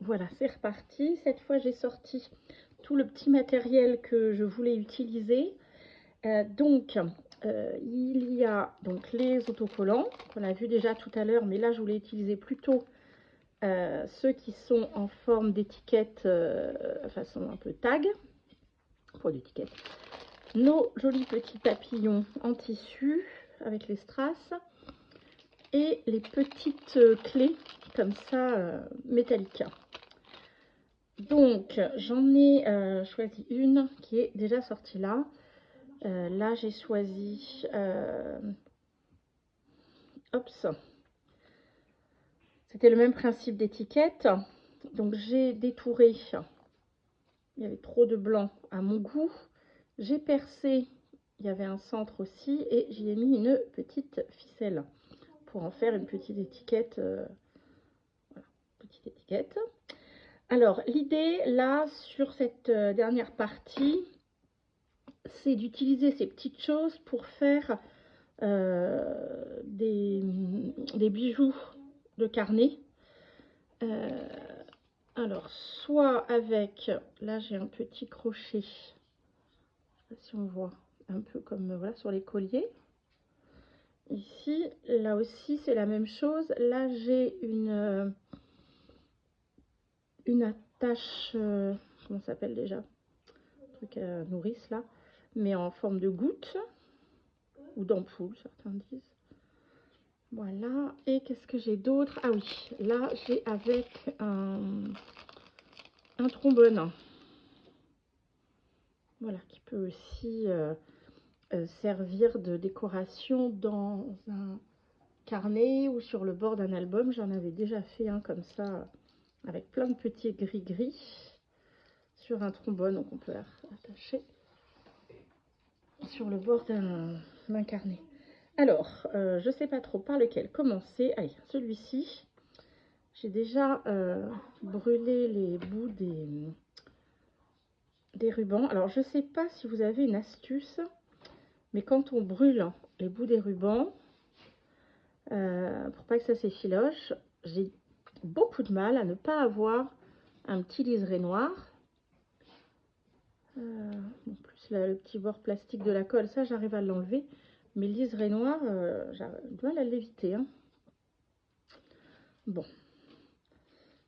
Voilà, c'est reparti. Cette fois, j'ai sorti tout le petit matériel que je voulais utiliser. Il y a donc les autocollants qu'on a vu déjà tout à l'heure, mais là, je voulais utiliser plutôt ceux qui sont en forme d'étiquette, façon un peu tag, pour l'étiquette. Nos jolis petits papillons en tissu avec les strass et les petites clés comme ça métalliques. Donc j'en ai choisi une qui est déjà sortie là. Là j'ai choisi c'était le même principe d'étiquette. Donc j'ai détouré, il y avait trop de blanc à mon goût. J'ai percé, il y avait un centre aussi, et j'y ai mis une petite ficelle pour en faire une petite étiquette. Voilà, petite étiquette. Alors l'idée là sur cette dernière partie, c'est d'utiliser ces petites choses pour faire des bijoux de carnet. Alors, soit avec, là j'ai un petit crochet, je sais pas si on voit, un peu comme voilà sur les colliers. Ici, là aussi c'est la même chose. Là j'ai une attache, comment ça s'appelle déjà? Truc à nourrice là, mais en forme de goutte ou d'ampoule, certains disent. Voilà, et qu'est-ce que j'ai d'autre? Ah oui, là j'ai avec un trombone. Voilà, qui peut aussi servir de décoration dans un carnet ou sur le bord d'un album. J'en avais déjà fait un comme ça, avec plein de petits gris-gris sur un trombone, donc on peut l'attacher sur le bord d'un carnet. Alors, je sais pas trop par lequel commencer. Allez, celui-ci. J'ai déjà brûlé les bouts des rubans. Alors, je sais pas si vous avez une astuce, mais quand on brûle les bouts des rubans, pour pas que ça s'effiloche, j'ai beaucoup de mal à ne pas avoir un petit liseré noir. En plus, là, le petit bord plastique de la colle, ça, j'arrive à l'enlever. Mais le liseré noir, j'ai du mal à l'éviter. Hein. Bon.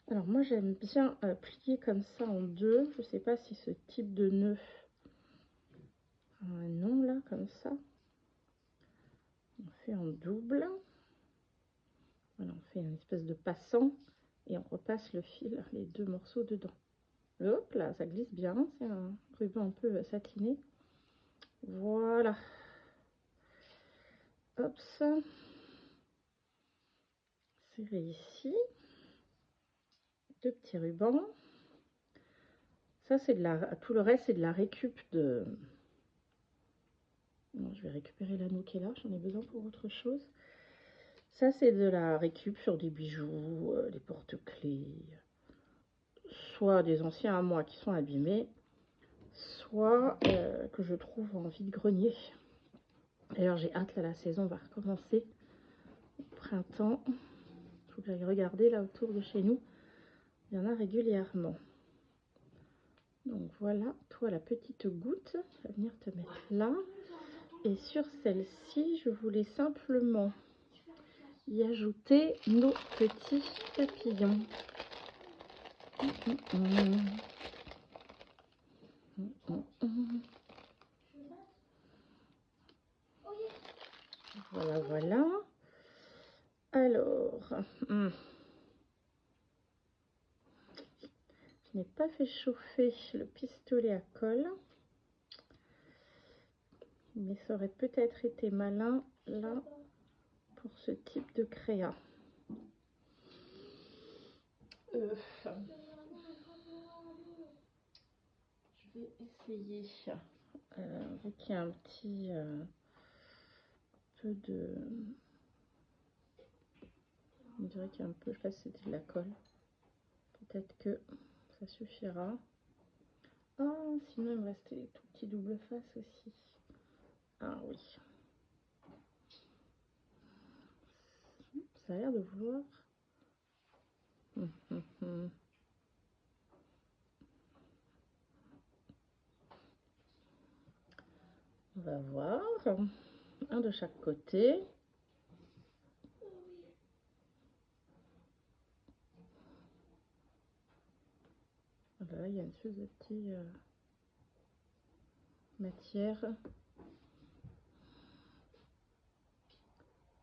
Alors, moi, j'aime bien plier comme ça en deux. Je sais pas si ce type de nœud a un nom, là, comme ça. On fait en double. Voilà, on fait une espèce de passant. Et on repasse le fil, les deux morceaux dedans. Hop là, ça glisse bien. C'est un ruban un peu satiné. Voilà. Hop, ça. Serré ici. Deux petits rubans. Ça, c'est de la... Tout le reste, c'est de la récup de... Non, je vais récupérer l'anneau qui est là. J'en ai besoin pour autre chose. Ça, c'est de la récup sur des bijoux, des porte-clés. Soit des anciens à moi qui sont abîmés, soit que je trouve en vide-grenier. D'ailleurs, j'ai hâte, là, la saison va recommencer. Au printemps. Il faut que j'aille regarder là autour de chez nous. Il y en a régulièrement. Donc voilà, toi la petite goutte, tu vas venir te mettre là. Et sur celle-ci, je voulais simplement y ajouter nos petits papillons. Voilà, voilà. Alors, je n'ai pas fait chauffer le pistolet à colle. Mais ça aurait peut-être été malin, là, pour ce type de créa. Je vais essayer, vu qu'il y a un petit peu de... On dirait qu'il y a un peu, je sais pas si c'était de la colle. Peut-être que ça suffira. Oh, sinon il me restait les tout petits double face aussi. Ah oui. Ça a l'air de vouloir. un de chaque côté. Voilà, il y a une espèce de petite matière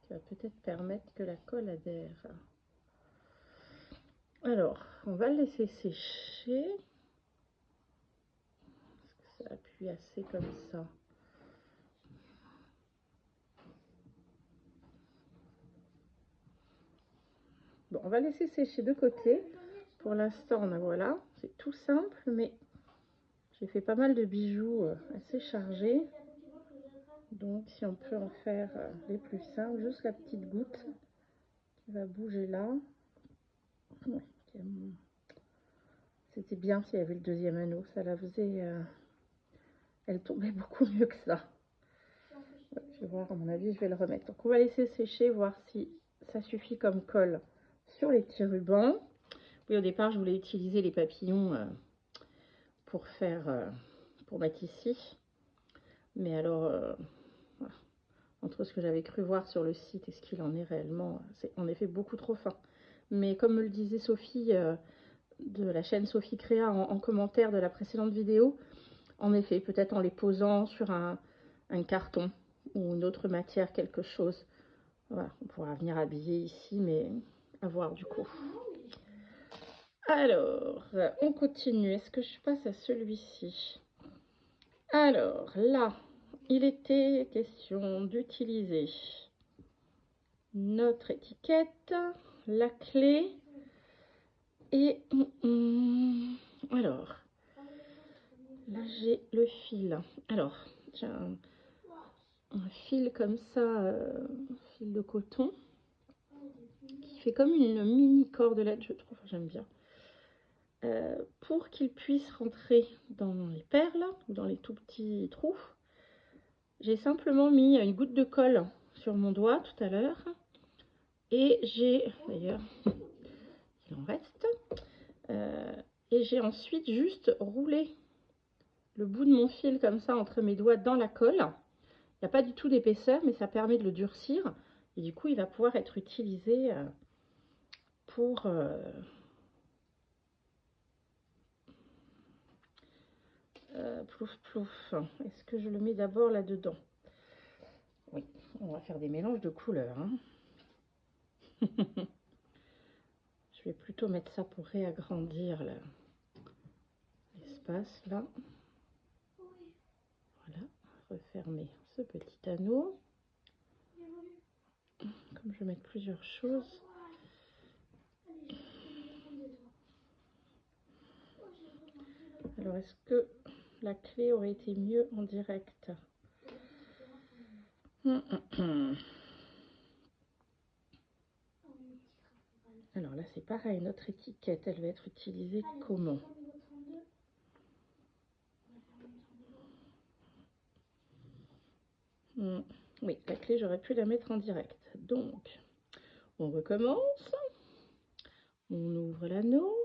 qui va peut-être permettre que la colle adhère. Alors, on va le laisser sécher. Est-ce que ça appuie assez comme ça? Bon, on va laisser sécher de côté. Pour l'instant, voilà, c'est tout simple, mais j'ai fait pas mal de bijoux assez chargés. Donc, si on peut en faire les plus simples, juste la petite goutte qui va bouger là. Ouais, c'était bien s'il y avait le deuxième anneau, ça la faisait... elle tombait beaucoup mieux que ça. Ouais, je vais voir, à mon avis, je vais le remettre. Donc, on va laisser sécher, voir si ça suffit comme colle sur les petits rubans. Oui, au départ, je voulais utiliser les papillons pour faire, pour mettre ici. Mais alors, voilà. Entre ce que j'avais cru voir sur le site et ce qu'il en est réellement, c'est en effet beaucoup trop fin. Mais comme me le disait Sophie de la chaîne Sophie Créa en commentaire de la précédente vidéo, en effet, peut-être en les posant sur un carton ou une autre matière, quelque chose. Voilà, on pourra venir habiller ici, mais à voir du coup. Alors, on continue. Est-ce que je passe à celui-ci? Alors, là, il était question d'utiliser notre étiquette, la clé et... alors, là, j'ai le fil. Alors, j'ai un fil comme ça, fil de coton, qui fait comme une mini cordelette, je trouve, j'aime bien. Pour qu'il puisse rentrer dans les perles, dans les tout petits trous, j'ai simplement mis une goutte de colle sur mon doigt tout à l'heure. Et j'ai, d'ailleurs, il en reste, et j'ai ensuite juste roulé le bout de mon fil comme ça entre mes doigts dans la colle. Il n'y a pas du tout d'épaisseur, mais ça permet de le durcir. Et du coup, il va pouvoir être utilisé pour... plouf plouf. Est-ce que je le mets d'abord là-dedans? Oui, on va faire des mélanges de couleurs. Hein. Je vais plutôt mettre ça pour réagrandir l'espace là. Voilà, refermer ce petit anneau. Comme je vais mettre plusieurs choses. Alors, est-ce que la clé aurait été mieux en direct? Alors là, c'est pareil, notre étiquette, elle va être utilisée comment? Oui, la clé, j'aurais pu la mettre en direct. Donc, on recommence. On ouvre l'anneau.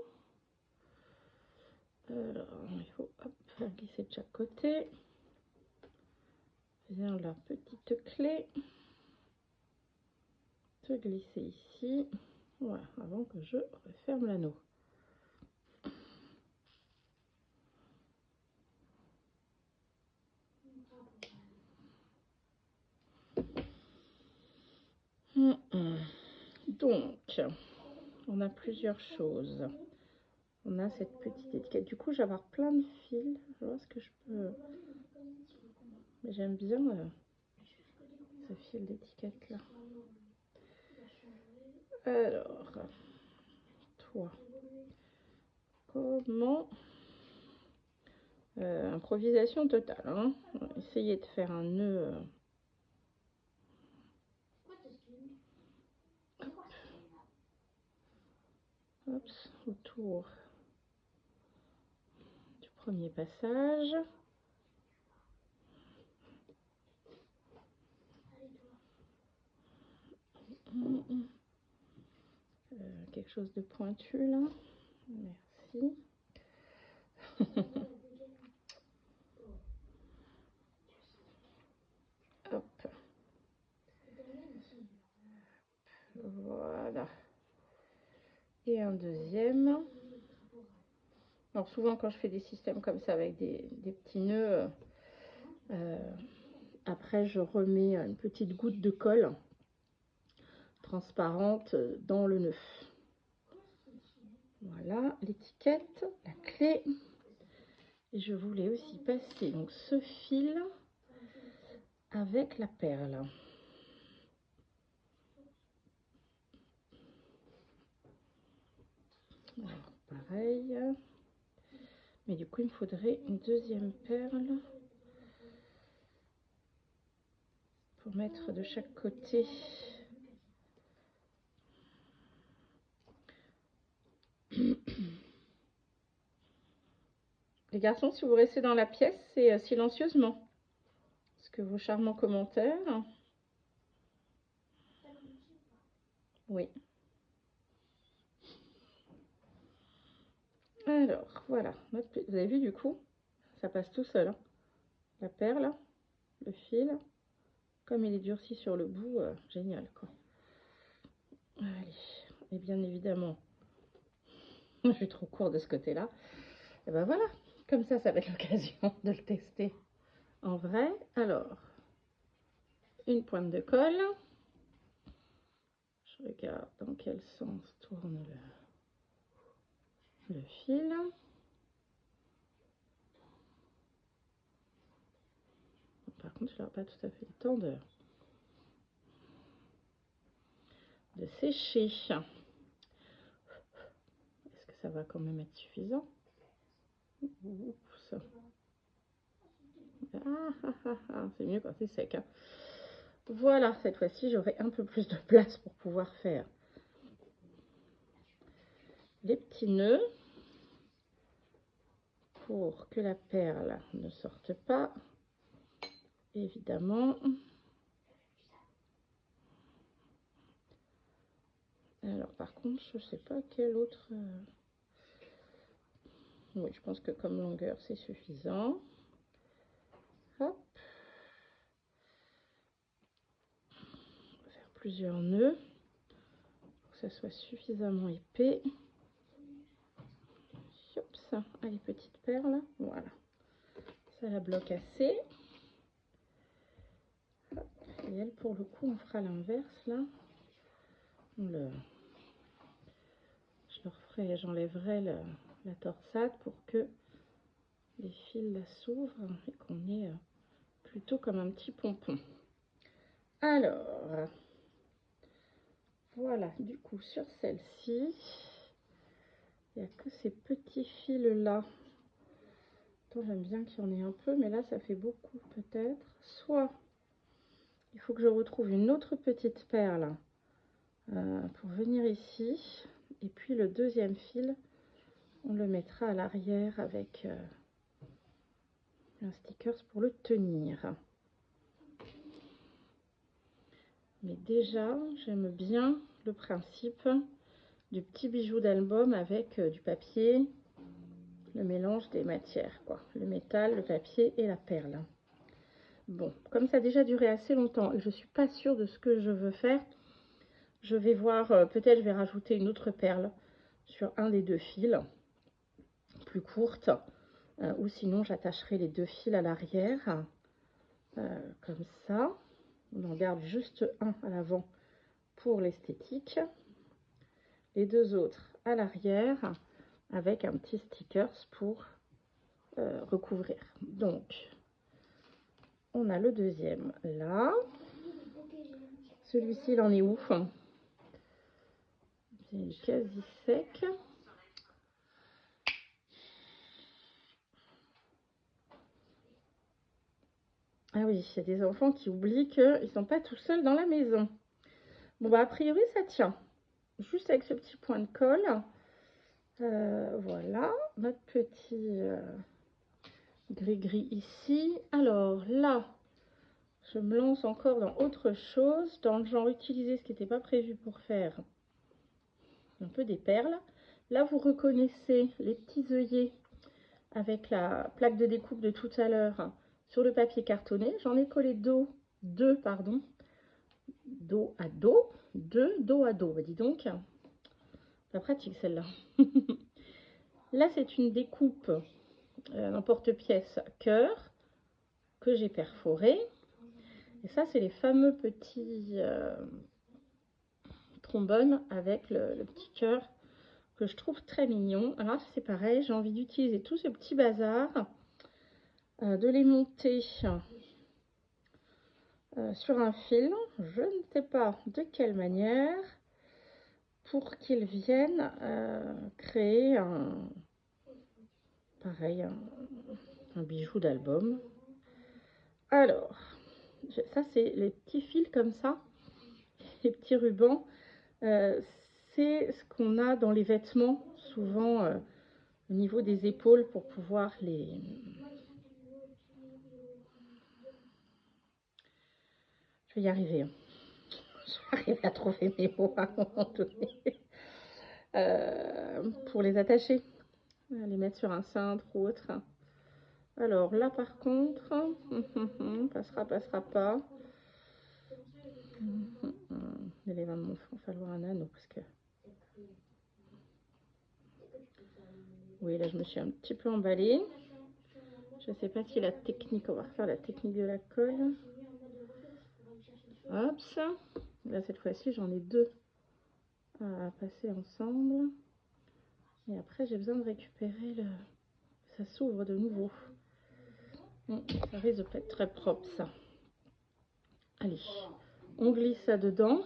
Alors, il faut hop, glisser de chaque côté. Viens la petite clé. Se glisser ici. Voilà, avant que je referme l'anneau. Donc, on a plusieurs choses. On a cette petite étiquette. Du coup, je vais avoir plein de fils. Je vois ce que je peux... J'aime bien ce fil d'étiquette là. Alors, toi, comment... improvisation totale. Hein. Essayer de faire un nœud... Hop, autour du premier passage. Quelque chose de pointu là. Merci. Et un deuxième. Alors souvent quand je fais des systèmes comme ça avec des petits nœuds, après je remets une petite goutte de colle transparente dans le nœud. Voilà l'étiquette, la clé. Et je voulais aussi passer donc ce fil avec la perle. Alors pareil, mais du coup il me faudrait une deuxième perle pour mettre de chaque côté. Les garçons, si vous restez dans la pièce, c'est silencieusement. Parce que vos charmants commentaires. Oui. Alors, voilà. Vous avez vu du coup, ça passe tout seul. Hein. La perle, le fil, comme il est durci sur le bout, génial quoi. Allez, et bien évidemment, je suis trop court de ce côté-là. Et ben voilà, comme ça va être l'occasion de le tester en vrai. Alors, une pointe de colle. Je regarde dans quel sens tourne le fil. Par contre, je n'aurai pas tout à fait le temps de sécher. Est-ce que ça va quand même être suffisant? Oups. C'est mieux quand c'est sec. Hein. Voilà, cette fois-ci, j'aurai un peu plus de place pour pouvoir faire les petits nœuds pour que la perle ne sorte pas, évidemment. Alors, par contre, je sais pas quel autre... Oui, je pense que comme longueur, c'est suffisant. Hop. On va faire plusieurs nœuds pour que ça soit suffisamment épais. Oups, allez, petite perle, voilà. Ça la bloque assez. Et elle, pour le coup, on fera l'inverse là. J'enlèverai la torsade pour que les fils là s'ouvrent et qu'on ait plutôt comme un petit pompon. Alors, voilà, du coup, sur celle-ci, il n'y a que ces petits fils là. J'aime bien qu'il y en ait un peu, mais là, ça fait beaucoup peut-être. Soit, il faut que je retrouve une autre petite perle pour venir ici. Et puis, le deuxième fil, on le mettra à l'arrière avec un sticker pour le tenir. Mais déjà, j'aime bien le principe du petit bijou d'album avec du papier, le mélange des matières, quoi. Le métal, le papier et la perle. Bon, comme ça a déjà duré assez longtemps et je suis pas sûre de ce que je veux faire, je vais voir, peut-être je vais rajouter une autre perle sur un des deux fils, plus courte, ou sinon j'attacherai les deux fils à l'arrière, comme ça. On en garde juste un à l'avant pour l'esthétique, les deux autres à l'arrière avec un petit sticker pour recouvrir. Donc on a le deuxième là, celui-ci il en est où? Il est quasi sec. Ah oui, il y a des enfants qui oublient qu'ils ne sont pas tout seuls dans la maison. Bon bah a priori ça tient, juste avec ce petit point de colle. Voilà, notre petit gris-gris ici. Alors là, je me lance encore dans autre chose, dans le genre utiliser ce qui n'était pas prévu pour faire un peu des perles. Là, vous reconnaissez les petits œillets avec la plaque de découpe de tout à l'heure sur le papier cartonné. J'en ai collé dos à dos, bah dis donc. Pas pratique celle-là. Là, c'est une découpe en porte-pièce cœur que j'ai perforé. Et ça, c'est les fameux petits trombones avec le petit cœur que je trouve très mignon. Alors c'est pareil, j'ai envie d'utiliser tout ce petit bazar, de les monter sur un fil, je ne sais pas de quelle manière, pour qu'ils viennent créer pareil, un bijou d'album. Alors, ça c'est les petits fils comme ça, les petits rubans. C'est ce qu'on a dans les vêtements, souvent au niveau des épaules pour pouvoir les... Je vais y arriver. Hein. Je vais arriver à trouver mes mots à un moment donné. Pour les attacher, les mettre sur un cintre ou autre. Alors là par contre, passera pas. Il va me falloir un anneau parce que... Oui, là je me suis un petit peu emballée. Je sais pas si la technique, on va refaire la technique de la colle. Hop, là cette fois-ci j'en ai deux à passer ensemble. Et après j'ai besoin de récupérer le... Ça s'ouvre de nouveau. Ça risque de pas être très propre ça. Allez, on glisse ça dedans.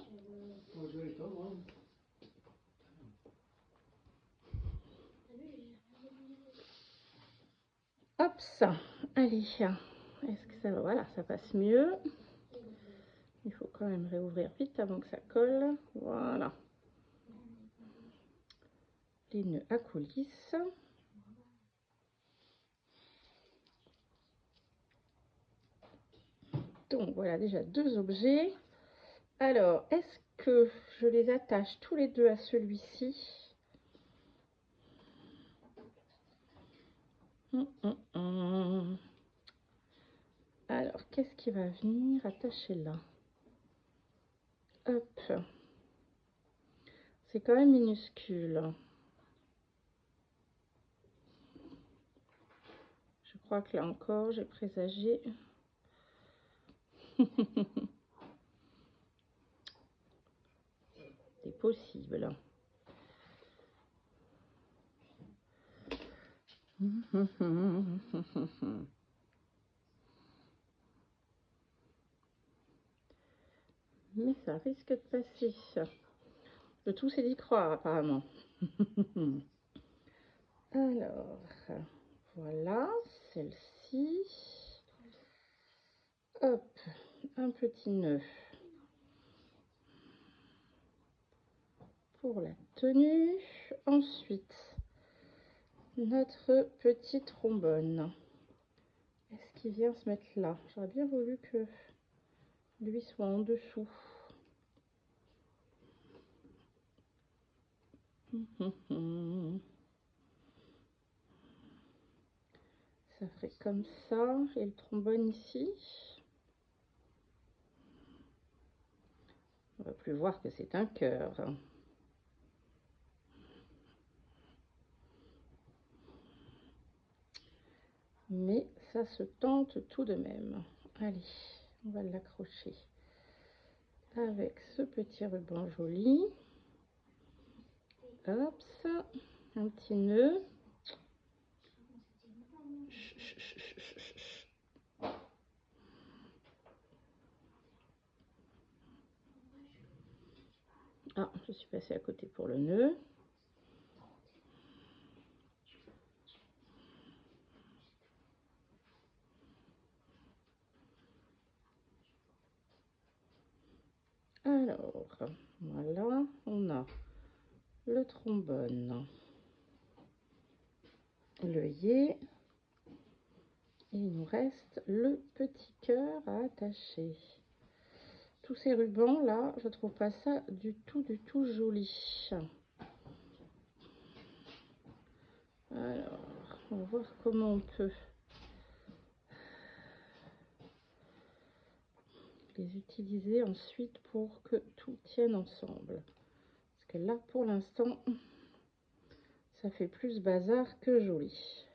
Hop ça. Allez, est-ce que ça va? Voilà, ça passe mieux. Il faut quand même réouvrir vite avant que ça colle. Voilà. Les nœuds à coulisses. Donc voilà déjà deux objets. Alors, est-ce que je les attache tous les deux à celui-ci? Alors, qu'est-ce qui va venir attacher là? Hop. C'est quand même minuscule. Je crois que là encore, j'ai présagé. C'est possible. Mais ça risque de passer. Le tout, c'est d'y croire, apparemment. Alors, voilà, celle-ci. Hop, un petit nœud pour la tenue. Ensuite, notre petit trombone. Est-ce qu'il vient se mettre là? J'aurais bien voulu que lui soit en dessous. Ça ferait comme ça. Et le trombone ici. On va plus voir que c'est un cœur. Mais ça se tente tout de même. Allez, on va l'accrocher avec ce petit ruban joli. Hop, un petit nœud. Ah, je suis passée à côté pour le nœud. Alors, voilà, on a le trombone, l'œillet, et il nous reste le petit cœur à attacher. Tous ces rubans là, je trouve pas ça du tout joli. Alors, on va voir comment on peut les utiliser ensuite pour que tout tienne ensemble. Parce que là, pour l'instant, ça fait plus bazar que joli.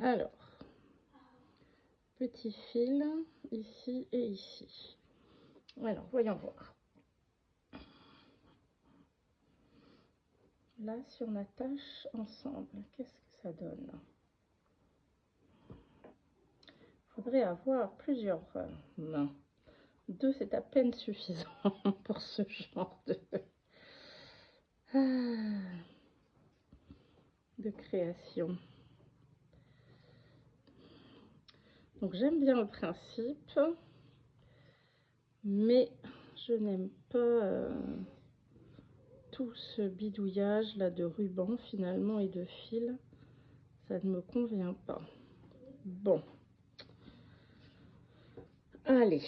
Alors, petit fil ici et ici. Alors, voyons voir. Là, si on attache ensemble, qu'est-ce que ça donne? Il faudrait avoir plusieurs mains. 2, c'est à peine suffisant pour ce genre de création. Donc j'aime bien le principe, mais je n'aime pas tout ce bidouillage là de ruban finalement et de fil. Ça ne me convient pas. Bon, allez.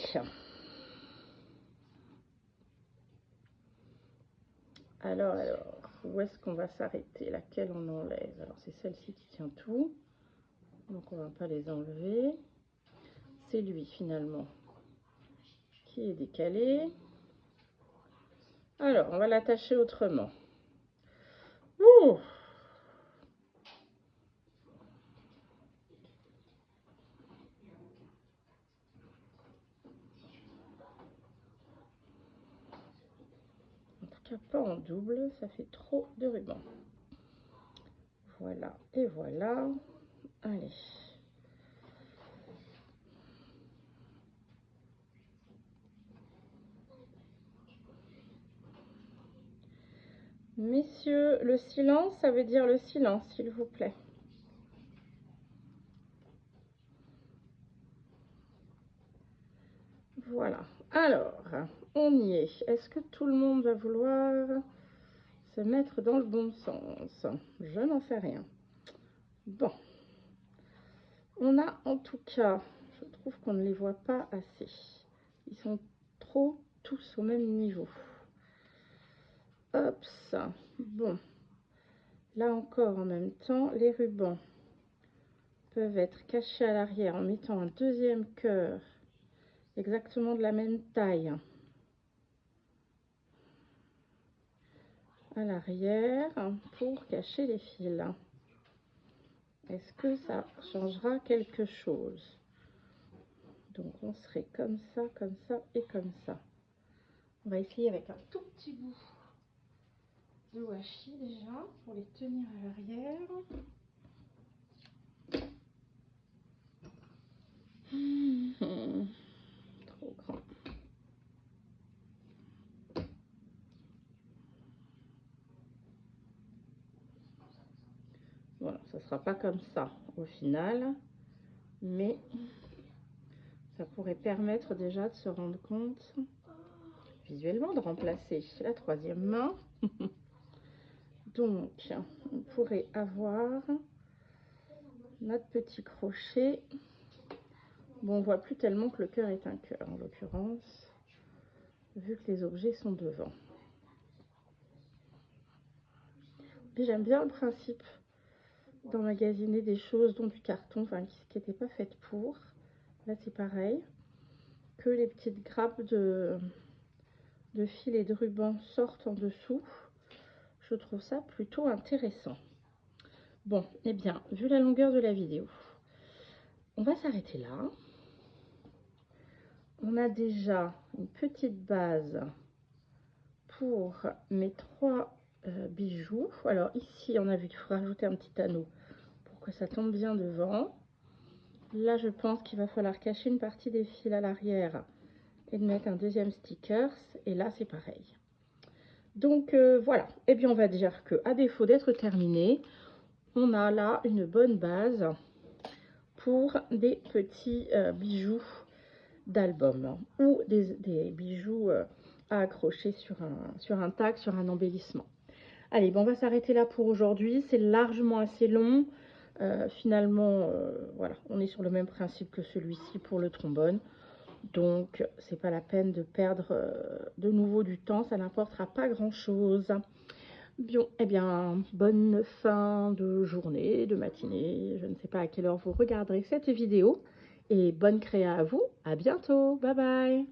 Alors, où est-ce qu'on va s'arrêter? Laquelle on enlève? Alors, c'est celle-ci qui tient tout. Donc, on va pas les enlever. C'est lui, finalement, qui est décalé. Alors, on va l'attacher autrement. Ouh! En tout cas, pas en double, ça fait trop de ruban. Voilà, et voilà. Allez. Messieurs, le silence, ça veut dire le silence, s'il vous plaît. Voilà. Alors, on y est. Est-ce que tout le monde va vouloir se mettre dans le bon sens? Je n'en sais rien. Bon. On a en tout cas, je trouve qu'on ne les voit pas assez. Ils sont trop tous au même niveau. Hop, ça. Bon. Là encore, en même temps, les rubans peuvent être cachés à l'arrière en mettant un deuxième cœur exactement de la même taille à l'arrière pour cacher les fils. Est-ce que ça changera quelque chose? Donc on serait comme ça et comme ça. On va essayer avec un tout petit bout de washi déjà pour les tenir à l'arrière. Trop grand. Voilà, ça sera pas comme ça au final, mais ça pourrait permettre déjà de se rendre compte visuellement de remplacer la troisième main. Donc, on pourrait avoir notre petit crochet. Bon, on voit plus tellement que le cœur est un cœur en l'occurrence, vu que les objets sont devant. J'aime bien le principe d'emmagasiner des choses dont du carton, enfin qui n'étaient pas faites pour. Là c'est pareil, que les petites grappes de fil et de ruban sortent en dessous. Je trouve ça plutôt intéressant. Bon, et bien, vu la longueur de la vidéo, on va s'arrêter là. On a déjà une petite base pour mes 3 bijoux. Alors ici, on a vu qu'il faut rajouter un petit anneau pour que ça tombe bien devant. Là, je pense qu'il va falloir cacher une partie des fils à l'arrière et de mettre un deuxième sticker. Et là, c'est pareil. Donc voilà. Et bien, on va dire que à défaut d'être terminé, on a là une bonne base pour des petits bijoux d'album ou des bijoux à accrocher sur un tag, sur un embellissement. Allez, bon, on va s'arrêter là pour aujourd'hui. C'est largement assez long. Finalement, voilà, on est sur le même principe que celui-ci pour le trombone. Donc, c'est pas la peine de perdre de nouveau du temps. Ça n'apportera pas grand-chose. Bien, eh bien, bonne fin de journée, de matinée. Je ne sais pas à quelle heure vous regarderez cette vidéo. Et bonne créa à vous. À bientôt. Bye bye.